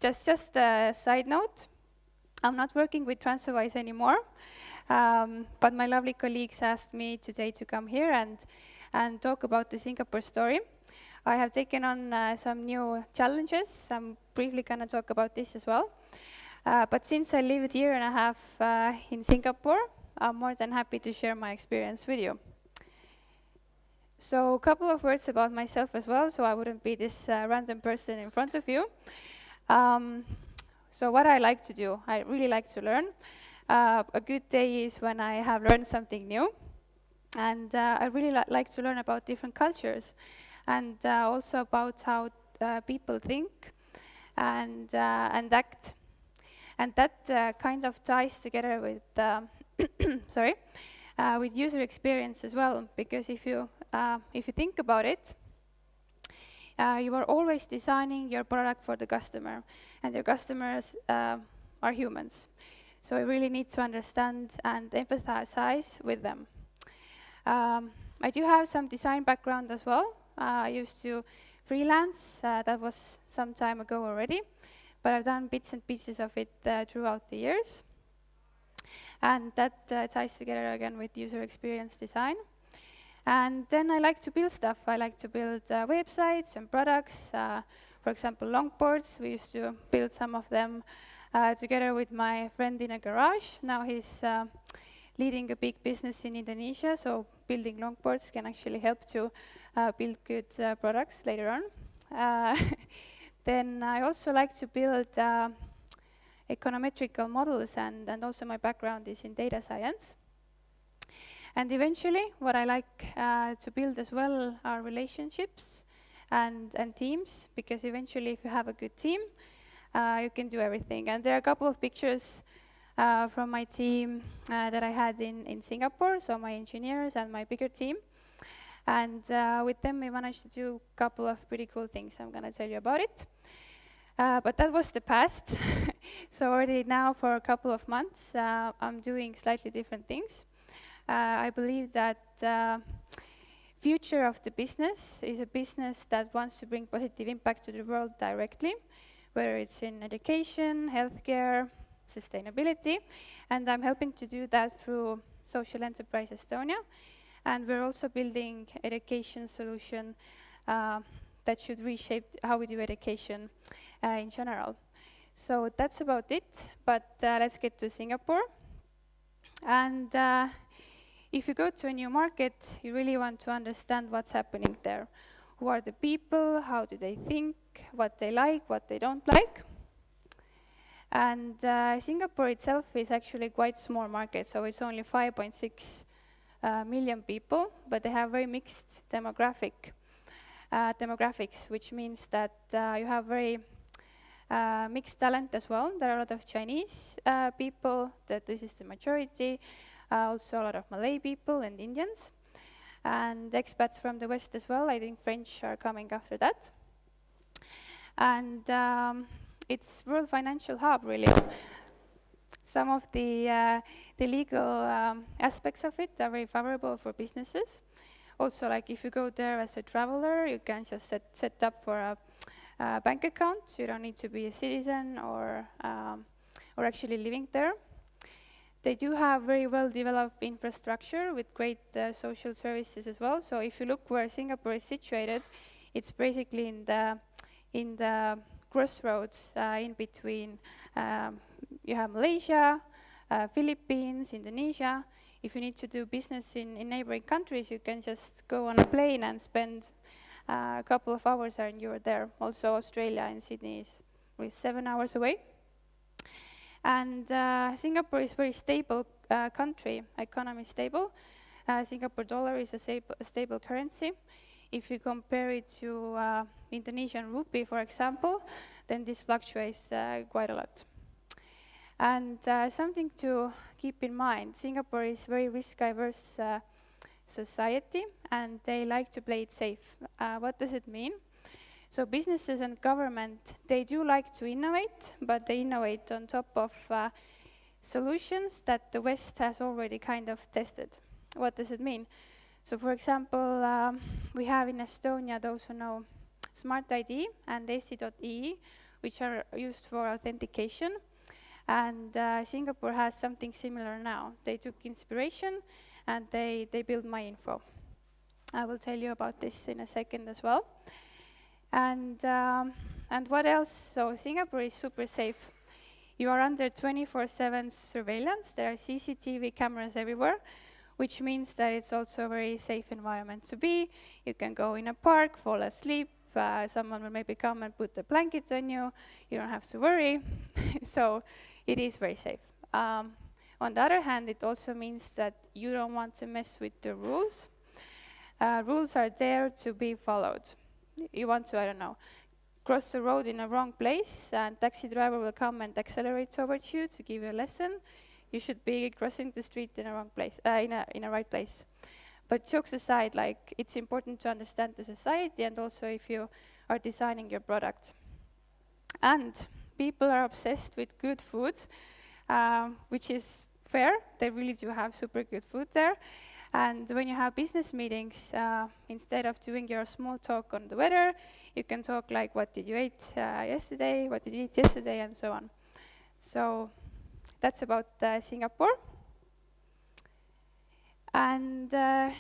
Just a side note, I'm not working with TransferWise anymore, but my lovely colleagues asked me today to come here and talk about the Singapore story. I have taken on some new challenges. I'm briefly going to talk about this as well. But since I lived a year and a half in Singapore, I'm more than happy to share my experience with you. So a couple of words about myself as well, so I wouldn't be this random person in front of you. So what I like to do, I really like to learn. A good day is when I have learned something new. And I really like to learn about different cultures and also about how people think and act. And that kind of ties together with, with user experience as well, because if you think about it, you are always designing your product for the customer, and your customers are humans. So you really need to understand and empathize with them. I do have some design background as well. I used to freelance, that was some time ago already, but I've done bits and pieces of it throughout the years. And that ties together again with user experience design. And then I like to build stuff. I like to build websites and products. For example, longboards. We used to build some of them together with my friend in a garage. Now he's leading a big business in Indonesia, so building longboards can actually help to build good products later on. Then I also like to build econometrical models, and also my background is in data science. And eventually, what I like to build as well are relationships and teams, because eventually if you have a good team, you can do everything. And there are a couple of pictures from my team that I had in Singapore, so my engineers and my bigger team. And with them, we managed to do a couple of pretty cool things. I'm going to tell you about it. But that was the past. So already now for a couple of months, I'm doing slightly different things. I believe that future of the business is a business that wants to bring positive impact to the world directly, whether it's in education, healthcare, sustainability, and I'm helping to do that through Social Enterprise Estonia. And we're also building education solution that should reshape how we do education in general. So that's about it, but let's get to Singapore. And if you go to a new market, you really want to understand what's happening there. Who are the people? How do they think? What they like, what they don't like? And Singapore itself is actually quite small market, so it's only 5.6 million people, but they have very mixed demographics, which means that you have very mixed talent as well. There are a lot of Chinese people, that this is the majority, also a lot of Malay people and Indians, and expats from the West as well. I think French are coming after that. And it's world financial hub, really. Some of the legal aspects of it are very favorable for businesses. Also, like if you go there as a traveler, you can just set up for a bank account. You don't need to be a citizen or actually living there. They do have very well-developed infrastructure with great social services as well. So if you look where Singapore is situated, it's basically in the crossroads in between. You have Malaysia, Philippines, Indonesia. If you need to do business in neighboring countries, you can just go on a plane and spend a couple of hours and you're there. Also, Australia and Sydney is 7 hours away. And Singapore is a very stable country, economy stable. Singapore dollar is a stable currency. If you compare it to Indonesian rupee, for example, then this fluctuates quite a lot. And something to keep in mind, Singapore is very risk-averse society, and they like to play it safe. What does it mean? So businesses and government, they do like to innovate, but they innovate on top of solutions that the West has already kind of tested. What does it mean? So for example, we have in Estonia those who know Smart ID and AC.ee, which are used for authentication. And Singapore has something similar now. They took inspiration and they built MyInfo. I will tell you about this in a second as well. And what else? So Singapore is super safe. You are under 24/7 surveillance. There are CCTV cameras everywhere, which means that it's also a very safe environment to be. You can go in a park, fall asleep. Someone will maybe come and put the blanket on you. You don't have to worry. So it is very safe. On the other hand, it also means that you don't want to mess with the rules. Rules are there to be followed. You want to, I don't know, cross the road in a wrong place, and taxi driver will come and accelerate towards you to give you a lesson. You should be crossing the street in a wrong place, in a right place. But jokes aside, like, it's important to understand the society, and also if you are designing your product. And people are obsessed with good food, which is fair. They really do have super good food there. And when you have business meetings, instead of doing your small talk on the weather, you can talk like, what did you eat yesterday, what did you eat yesterday, and so on. So that's about Singapore. And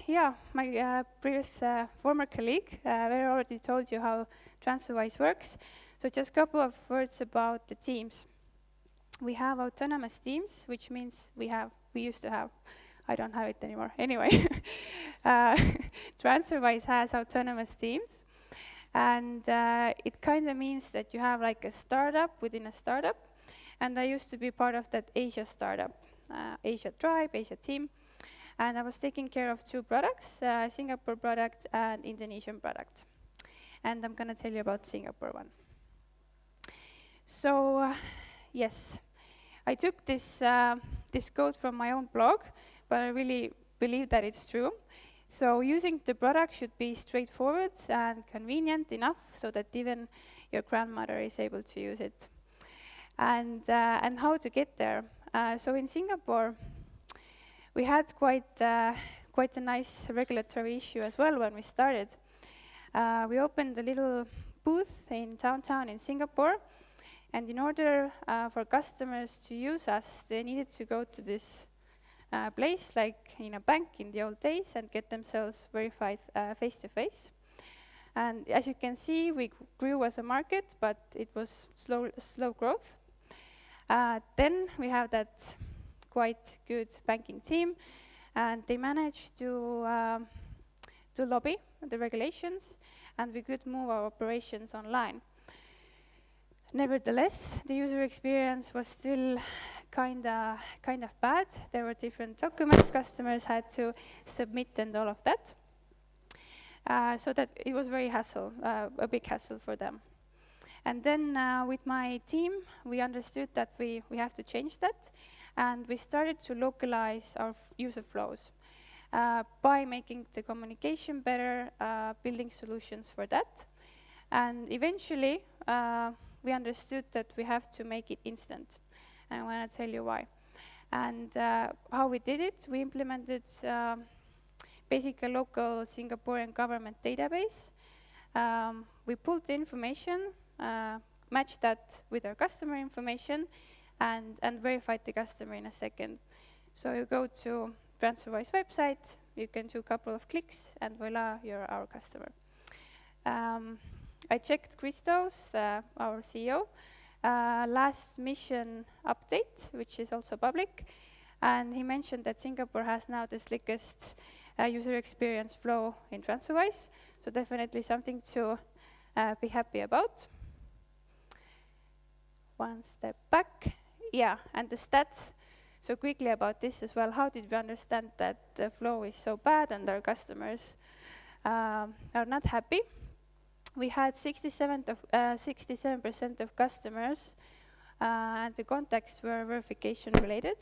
yeah, my previous former colleague, Vera already told you how TransferWise works. So just a couple of words about the teams. We have autonomous teams, which means we used to have, I don't have it anymore. Anyway, TransferWise has autonomous teams. And it kind of means that you have like a startup within a startup. And I used to be part of that Asia startup, Asia tribe, Asia team. And I was taking care of two products, Singapore product and Indonesian product. And I'm going to tell you about Singapore one. So, yes, I took this quote from my own blog, but I really believe that it's true. So using the product should be straightforward and convenient enough so that even your grandmother is able to use it. And how to get there. So in Singapore, we had quite a nice regulatory issue as well when we started. We opened a little booth in downtown in Singapore, and in order for customers to use us, they needed to go to this place, like in a bank in the old days, and get themselves verified face-to-face. And as you can see, we grew as a market, but it was slow growth. Then we have that quite good banking team, and they managed to lobby the regulations, and we could move our operations online. Nevertheless, the user experience was still kind of bad. There were different documents customers had to submit and all of that. So that it was very a big hassle for them. And then with my team, we understood that we have to change that. And we started to localize our user flows by making the communication better, building solutions for that. And eventually, we understood that we have to make it instant. And I want to tell you why. And how we did it, we implemented basically a local Singaporean government database. We pulled the information, matched that with our customer information, and verified the customer in a second. So you go to TransferWise website, you can do a couple of clicks, and voila, you're our customer. I checked Christo's, our CEO, last mission update, which is also public, and he mentioned that Singapore has now the slickest user experience flow in TransferWise, so definitely something to be happy about. One step back. Yeah, and the stats. So quickly about this as well. How did we understand that the flow is so bad and our customers are not happy? We had 67% of customers, and the contacts were verification related.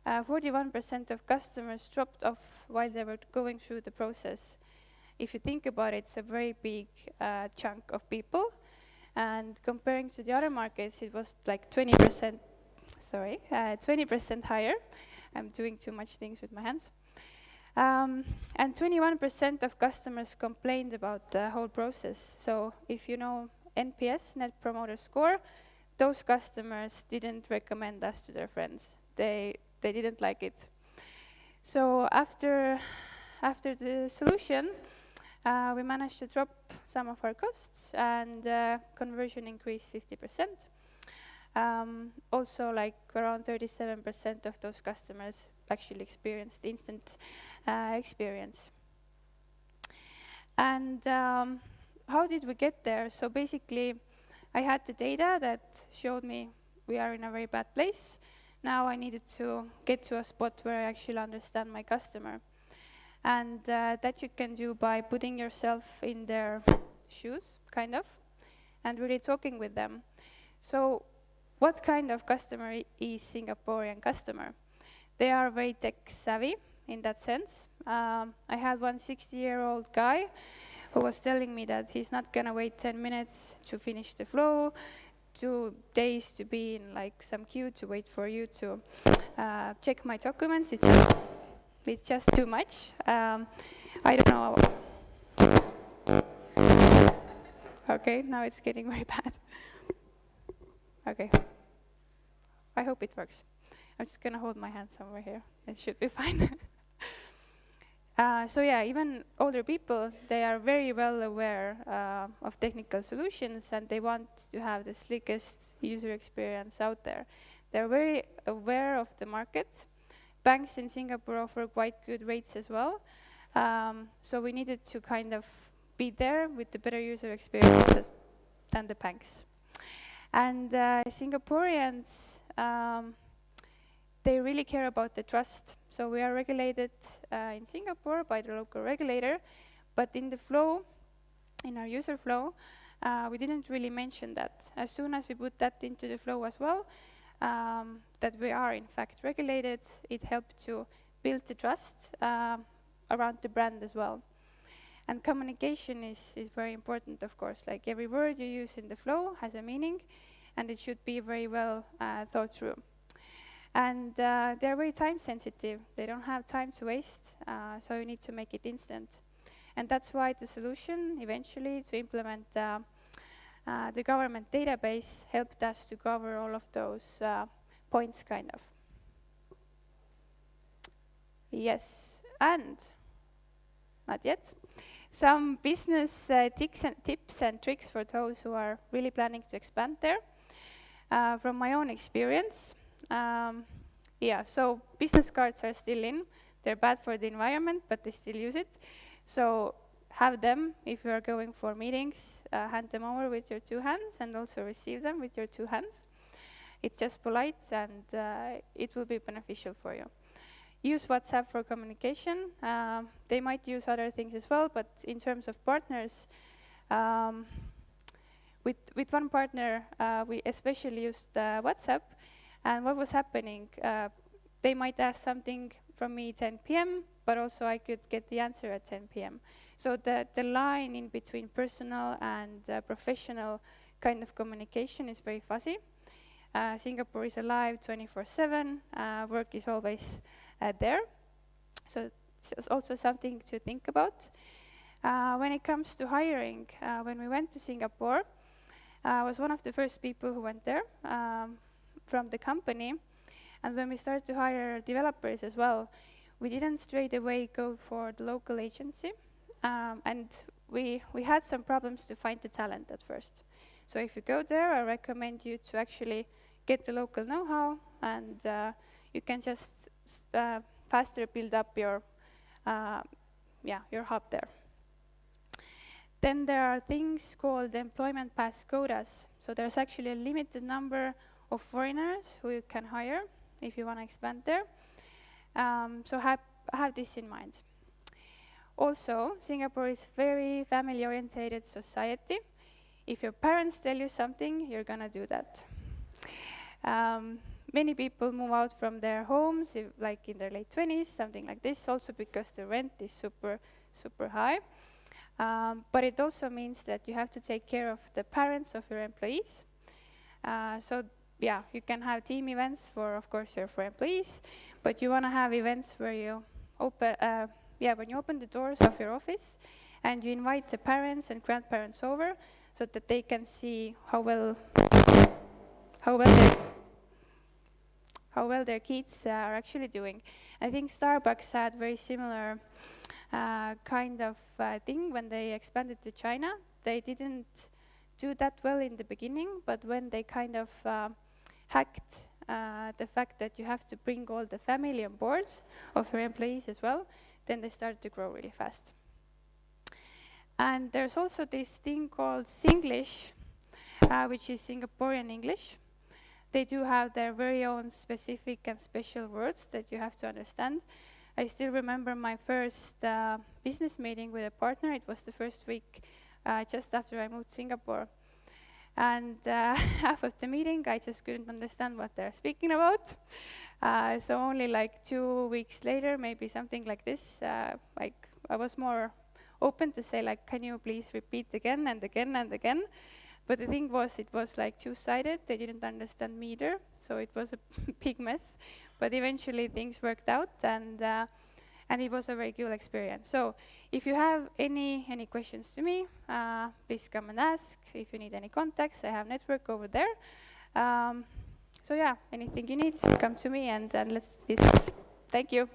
41% of customers dropped off while they were going through the process. If you think about it, it's a very big chunk of people. And comparing to the other markets, it was like 20% higher. I'm doing too much things with my hands. And 21% of customers complained about the whole process. So if you know NPS, Net Promoter Score, those customers didn't recommend us to their friends. They didn't like it. So after the solution, we managed to drop some of our costs, and conversion increased 50%. Also, like around 37% of those customers actually experienced instant experience. And how did we get there? So basically, I had the data that showed me we are in a very bad place. Now I needed to get to a spot where I actually understand my customer. And that you can do by putting yourself in their shoes, kind of, and really talking with them. So what kind of customer is Singaporean customer? They are very tech savvy in that sense. I had one 60-year-old guy who was telling me that he's not gonna wait 10 minutes to finish the flow, 2 days to be in like some queue to wait for you to check my documents. It's just too much. I don't know. Okay, now it's getting very bad. Okay. I hope it works. I'm just gonna hold my hand somewhere here. It should be fine. So yeah, even older people, they are very well aware of technical solutions, and they want to have the slickest user experience out there. They're very aware of the market. Banks in Singapore offer quite good rates as well. So we needed to kind of be there with the better user experiences than the banks. And Singaporeans, they really care about the trust. So we are regulated in Singapore by the local regulator, but in the flow, in our user flow, we didn't really mention that. As soon as we put that into the flow as well, that we are in fact regulated, it helped to build the trust around the brand as well. And communication is very important, of course. Like every word you use in the flow has a meaning, and it should be very well thought through. And they're very time sensitive. They don't have time to waste, so you need to make it instant. And that's why the solution eventually to implement the government database helped us to cover all of those points, kind of. Yes, and not yet. Some business tips and tricks for those who are really planning to expand there. From my own experience, yeah, so business cards are still in. They're bad for the environment, but they still use it. So have them if you are going for meetings, hand them over with your 2 hands, and also receive them with your 2 hands. It's just polite, and it will be beneficial for you. Use WhatsApp for communication. They might use other things as well, but in terms of partners, with one partner, we especially used WhatsApp. And what was happening, they might ask something from me 10 p.m., but also I could get the answer at 10 p.m. So the line in between personal and professional kind of communication is very fuzzy. Singapore is alive 24/7. Work is always there. So it's also something to think about. When it comes to hiring, when we went to Singapore, I was one of the first people who went there from the company. And when we started to hire developers as well, we didn't straight away go for the local agency. And we had some problems to find the talent at first. So if you go there, I recommend you to actually get the local know-how, and you can just faster build up your hub there. Then there are things called employment pass quotas. So there's actually a limited number of foreigners who you can hire if you want to expand there. So have this in mind. Also, Singapore is very family-oriented society. If your parents tell you something, you're gonna do that. Many people move out from their homes, like in their late 20s, something like this, also because the rent is super, super high. But it also means that you have to take care of the parents of your employees. So yeah, you can have team events of course, for employees, but you want to have events where you when you open the doors of your office and you invite the parents and grandparents over, so that they can see how well their kids are actually doing. I think Starbucks had very similar kind of thing when they expanded to China. They didn't do that well in the beginning, but when they kind of hacked the fact that you have to bring all the family on board of your employees as well, then they started to grow really fast. And there's also this thing called Singlish, which is Singaporean English. They do have their very own specific and special words that you have to understand. I still remember my first business meeting with a partner. It was the first week just after I moved to Singapore. And half of the meeting, I just couldn't understand what they're speaking about. So only like 2 weeks later, maybe something like this, like I was more open to say, like, can you please repeat again and again and again? But the thing was, it was like two-sided. They didn't understand me either, so it was a big mess. But eventually things worked out, and it was a very cool experience. So if you have any questions to me, please come and ask. If you need any contacts, I have network over there. So yeah, anything you need, come to me and let's discuss. Thank you.